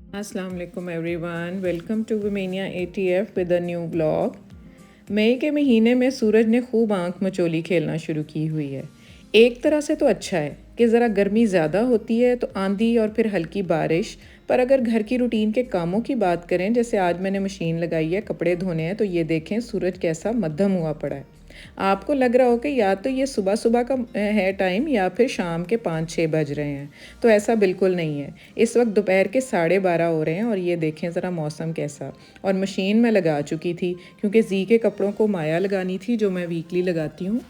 अस्सलाम वालेकुम everyone, welcome to Womenia ATF with a new vlog. मई के महीने में सूरज ने खूब आंख मचोली खेलना शुरू की हुई है। एक तरह से तो अच्छा है कि ज़रा गर्मी ज़्यादा होती है तो आंधी और फिर हल्की बारिश। पर अगर घर की रूटीन के कामों की बात करें, जैसे आज मैंने मशीन लगाई है, कपड़े धोने हैं, तो ये देखें सूरज कैसा मध्यम हुआ पड़ा है। आपको लग रहा हो कि या तो ये सुबह सुबह का है टाइम या फिर शाम के 5-6 बज रहे हैं, तो ऐसा बिल्कुल नहीं है। इस वक्त दोपहर के 12:30 हो रहे हैं और ये देखें ज़रा मौसम कैसा। और मशीन में लगा चुकी थी क्योंकि जी के कपड़ों को माया लगानी थी, जो मैं वीकली लगाती हूँ।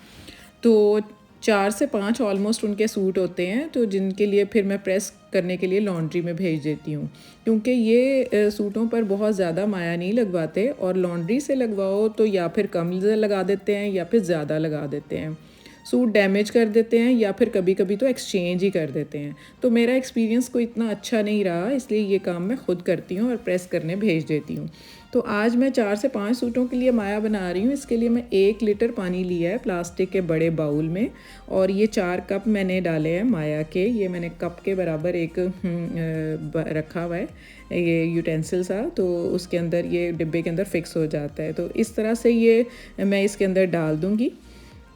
तो 4 से 5 ऑलमोस्ट उनके सूट होते हैं, तो जिनके लिए फिर मैं प्रेस करने के लिए लॉन्ड्री में भेज देती हूँ, क्योंकि ये सूटों पर बहुत ज़्यादा माया नहीं लगवाते, और लॉन्ड्री से लगवाओ तो या फिर कम लगा देते हैं या फिर ज़्यादा लगा देते हैं, सूट डैमेज कर देते हैं या फिर कभी कभी तो एक्सचेंज ही कर देते हैं। तो मेरा एक्सपीरियंस कोई इतना अच्छा नहीं रहा, इसलिए ये काम मैं ख़ुद करती हूँ और प्रेस करने भेज देती हूँ। तो आज मैं 4 से 5 सूटों के लिए माया बना रही हूँ। इसके लिए मैं 1 लीटर पानी लिया है प्लास्टिक के बड़े बाउल में, और ये 4 कप मैंने डाले हैं माया के। ये मैंने कप के बराबर एक रखा हुआ है ये यूटेंसिल सा, तो उसके अंदर ये डिब्बे के अंदर फिक्स हो जाता है। तो इस तरह से ये मैं इसके अंदर डाल दूँगी।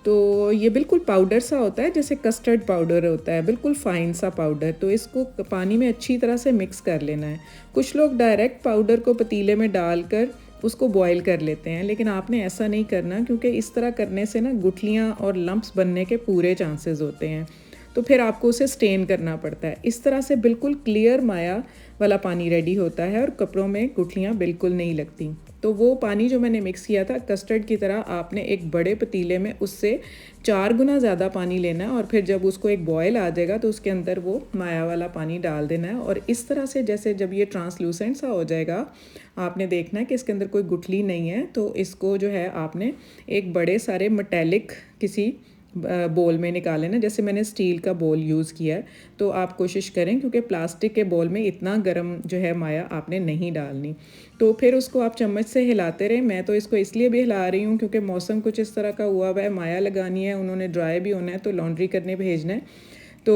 तो ये बिल्कुल पाउडर सा होता है, जैसे कस्टर्ड पाउडर होता है, बिल्कुल फ़ाइन सा पाउडर। तो इसको पानी में अच्छी तरह से मिक्स कर लेना है। कुछ लोग डायरेक्ट पाउडर को पतीले में डालकर उसको बॉईल कर लेते हैं, लेकिन आपने ऐसा नहीं करना, क्योंकि इस तरह करने से ना गुठलियाँ और लम्प्स बनने के पूरे चांसेस होते हैं। तो फिर आपको उसे स्टेन करना पड़ता है। इस तरह से बिल्कुल क्लियर माया वाला पानी रेडी होता है और कपड़ों में गुठलियाँ बिल्कुल नहीं लगती। तो वो पानी जो मैंने मिक्स किया था कस्टर्ड की तरह, आपने एक बड़े पतीले में उससे 4 गुना ज़्यादा पानी लेना है, और फिर जब उसको एक बॉयल आ जाएगा तो उसके अंदर वो माया वाला पानी डाल देना है। और इस तरह से जैसे जब ये ट्रांसलूसेंट सा हो जाएगा, आपने देखना है कि इसके अंदर कोई गुठली नहीं है, तो इसको जो है आपने एक बड़े सारे मेटेलिक किसी बोल में निकाले ना। जैसे मैंने स्टील का बोल यूज़ किया है, तो आप कोशिश करें, क्योंकि प्लास्टिक के बोल में इतना गर्म जो है माया आपने नहीं डालनी। तो फिर उसको आप चम्मच से हिलाते रहें। मैं तो इसको इसलिए भी हिला रही हूँ क्योंकि मौसम कुछ इस तरह का हुआ है, माया लगानी है, उन्होंने ड्राई भी होना है, तो लॉन्ड्री करने भेजना है। तो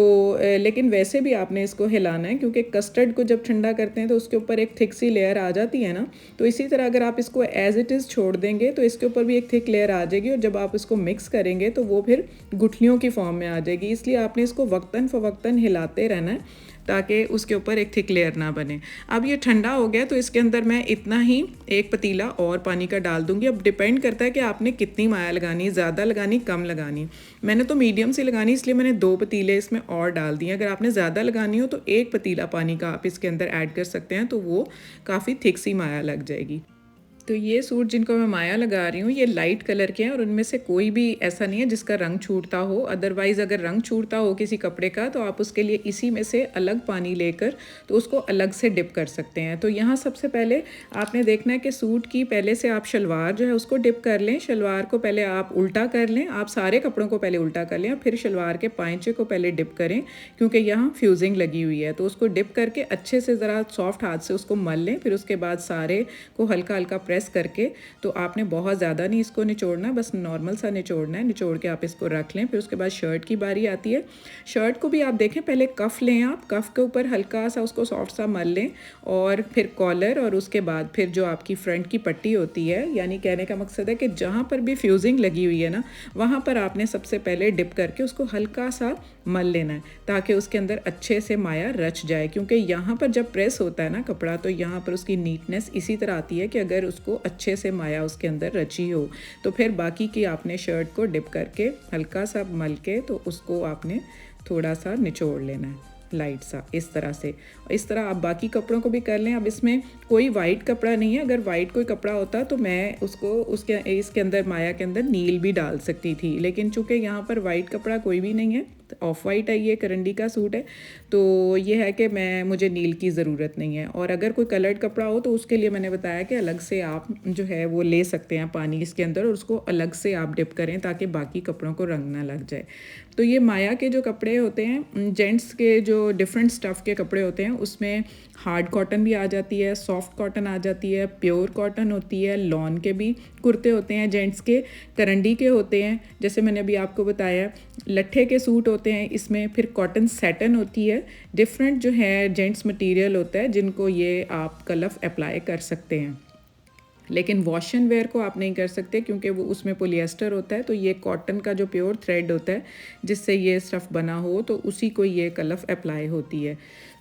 लेकिन वैसे भी आपने इसको हिलाना है, क्योंकि कस्टर्ड को जब ठंडा करते हैं तो उसके ऊपर एक थिक सी लेयर आ जाती है ना। तो इसी तरह अगर आप इसको एज़ इट इज़ छोड़ देंगे तो इसके ऊपर भी एक थिक लेयर आ जाएगी, और जब आप इसको मिक्स करेंगे तो वो फिर गुठलियों की फॉर्म में आ जाएगी। इसलिए आपने इसको वक्तन फ़वक्तन हिलाते रहना है, ताकि उसके ऊपर एक थिक लेयर ना बने। अब ये ठंडा हो गया, तो इसके अंदर मैं इतना ही एक पतीला और पानी का डाल दूंगी। अब डिपेंड करता है कि आपने कितनी माया लगानी, ज़्यादा लगानी, कम लगानी। मैंने तो मीडियम सी लगानी, इसलिए मैंने 2 पतीले इसमें और डाल दिए। अगर आपने ज़्यादा लगानी हो तो 1 पतीला पानी का आप इसके अंदर ऐड कर सकते हैं, तो वो काफ़ी थिक सी माया लग जाएगी। तो ये सूट जिनको मैं माया लगा रही हूँ, ये लाइट कलर के हैं, और उनमें से कोई भी ऐसा नहीं है जिसका रंग छूटता हो। अदरवाइज़ अगर रंग छूटता हो किसी कपड़े का, तो आप उसके लिए इसी में से अलग पानी लेकर तो उसको अलग से डिप कर सकते हैं। तो यहाँ सबसे पहले आपने देखना है कि सूट की पहले से आप शलवार जो है उसको डिप कर लें। शलवार को पहले आप उल्टा कर लें, आप सारे कपड़ों को पहले उल्टा कर लें, फिर शलवार के पाइंचे को पहले डिप करें, क्योंकि यहाँ फ्यूजिंग लगी हुई है। तो उसको डिप करके अच्छे से ज़रा सॉफ्ट हाथ से उसको मल लें। फिर उसके बाद सारे को हल्का हल्का प्रेस करके, तो आपने बहुत ज़्यादा नहीं इसको निचोड़ना, बस नॉर्मल सा निचोड़ना है। निचोड़ के आप इसको रख लें। फिर उसके बाद शर्ट की बारी आती है। शर्ट को भी आप देखें, पहले कफ़ लें, आप कफ़ के ऊपर हल्का सा उसको सॉफ्ट सा मल लें, और फिर कॉलर, और उसके बाद फिर जो आपकी फ्रंट की पट्टी होती है, यानी कहने का मकसद है कि जहाँ पर भी फ्यूजिंग लगी हुई है ना, वहाँ पर आपने सबसे पहले डिप करके उसको हल्का सा मल लेना है, ताकि उसके अंदर अच्छे से माया रच जाए। क्योंकि यहाँ पर जब प्रेस होता है ना कपड़ा, तो यहाँ पर उसकी नीटनेस इसी तरह आती है कि अगर उसको अच्छे से माया उसके अंदर रची हो। तो फिर बाकी की आपने शर्ट को डिप करके हल्का सा मल के, तो उसको आपने थोड़ा सा निचोड़ लेना है लाइट सा, इस तरह से। इस तरह आप बाकी कपड़ों को भी कर लें। अब इसमें कोई वाइट कपड़ा नहीं है, अगर वाइट कोई कपड़ा होता तो मैं उसको इसके अंदर माया के अंदर नील भी डाल सकती थी, लेकिन चूंकि यहाँ पर वाइट कपड़ा कोई भी नहीं है, ऑफ वाइट है, ये करंडी का सूट है, तो ये है कि मुझे नील की ज़रूरत नहीं है। और अगर कोई कलर्ड कपड़ा हो तो उसके लिए मैंने बताया कि अलग से आप जो है वो ले सकते हैं पानी इसके अंदर, और उसको अलग से आप डिप करें ताकि बाकी कपड़ों को रंग ना लग जाए। तो ये माया के जो कपड़े होते हैं, जेंट्स के जो डिफरेंट स्टफ़ के कपड़े होते हैं, उसमें हार्ड कॉटन भी आ जाती है, सॉफ्ट कॉटन आ जाती है, प्योर कॉटन होती है, लॉन के भी कुर्ते होते हैं जेंट्स के, करंडी के होते हैं, जैसे मैंने अभी आपको बताया, लट्ठे के सूट होते हैं इसमें, फिर कॉटन सैटन होती है, डिफरेंट जो है जेंट्स मटेरियल होता है जिनको ये आप कलफ अप्लाई कर सकते हैं। लेकिन वॉश एंड वेयर को आप नहीं कर सकते क्योंकि वो उसमें पोलिएस्टर होता है, तो ये कॉटन का जो प्योर थ्रेड होता है जिससे ये स्टफ़ बना हो तो उसी को ये कलफ अप्लाई होती है।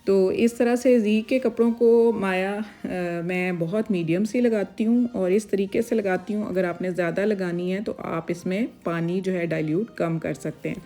तो इस तरह से जी के कपड़ों को माया मैं बहुत मीडियम सी लगाती हूँ और इस तरीके से लगाती हूँ। अगर आपने ज़्यादा लगानी है तो आप इसमें पानी जो है डाइल्यूट कम कर सकते हैं।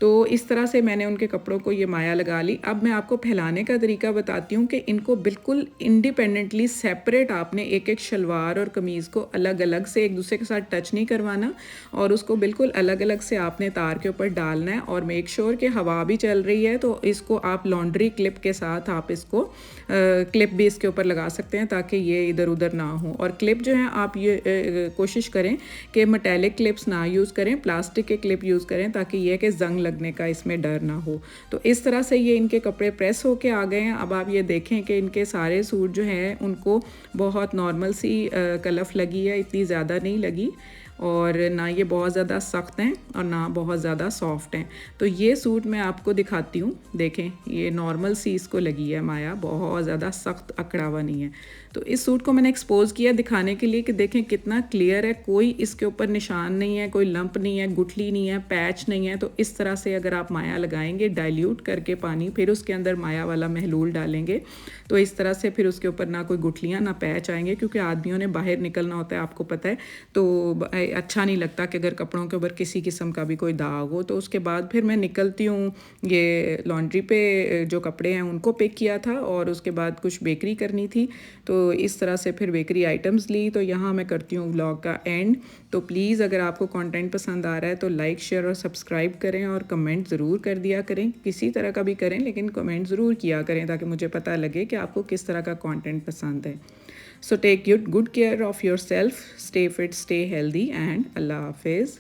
तो इस तरह से मैंने उनके कपड़ों को ये माया लगा ली। अब मैं आपको फैलाने का तरीका बताती हूँ कि इनको बिल्कुल इंडिपेंडेंटली सेपरेट आपने एक एक शलवार और कमीज़ को अलग अलग से एक दूसरे के साथ टच नहीं करवाना और उसको बिल्कुल अलग अलग से आपने तार के ऊपर डालना है। और मेक श्योर कि हवा भी चल रही है, तो इसको आप लॉन्ड्री क्लिप के साथ आप इसको क्लिप भी इसके ऊपर लगा सकते हैं ताकि ये इधर उधर ना हो। और क्लिप जो है आप ये कोशिश करें कि मेटेलिक क्लिप्स ना यूज़ करें, प्लास्टिक के क्लिप यूज़ करें ताकि ये कि जंग लगने का इसमें डर ना हो। तो इस तरह से ये इनके कपड़े प्रेस होके आ गए हैं। अब आप ये देखें कि इनके सारे सूट जो हैं उनको बहुत नॉर्मल सी कलफ लगी है, इतनी ज़्यादा नहीं लगी और ना ये बहुत ज़्यादा सख्त हैं और ना बहुत ज़्यादा सॉफ्ट हैं। तो ये सूट मैं आपको दिखाती हूँ, देखें ये नॉर्मल सी इसको लगी है माया, बहुत ज़्यादा सख्त अकड़ा हुआ नहीं है। तो इस सूट को मैंने एक्सपोज किया दिखाने के लिए कि देखें कितना क्लियर है, कोई इसके ऊपर निशान नहीं है, कोई लंप नहीं है, गुठली नहीं है, पैच नहीं है। तो इस तरह से अगर आप माया लगाएंगे डाइल्यूट करके पानी, फिर उसके अंदर माया वाला महलूल डालेंगे तो इस तरह से फिर उसके ऊपर ना कोई गुठलियाँ ना पैच आएंगे, क्योंकि आदमियों ने बाहर निकलना होता है आपको पता है। तो अच्छा नहीं लगता कि अगर कपड़ों के ऊपर किसी किस्म का भी कोई दाग हो। तो उसके बाद फिर मैं निकलती हूँ, ये लॉन्ड्री पे जो कपड़े हैं उनको पिक किया था और उसके बाद कुछ बेकरी करनी थी। तो इस तरह से फिर बेकरी आइटम्स ली। तो यहाँ मैं करती हूँ व्लॉग का एंड। तो प्लीज़ अगर आपको कंटेंट पसंद आ रहा है तो लाइक शेयर और सब्सक्राइब करें और कमेंट ज़रूर कर दिया करें, किसी तरह का भी करें लेकिन कमेंट ज़रूर किया करें ताकि मुझे पता लगे कि आपको किस तरह का कंटेंट पसंद है। So take good care of yourself, stay fit, stay healthy and Allah Hafiz.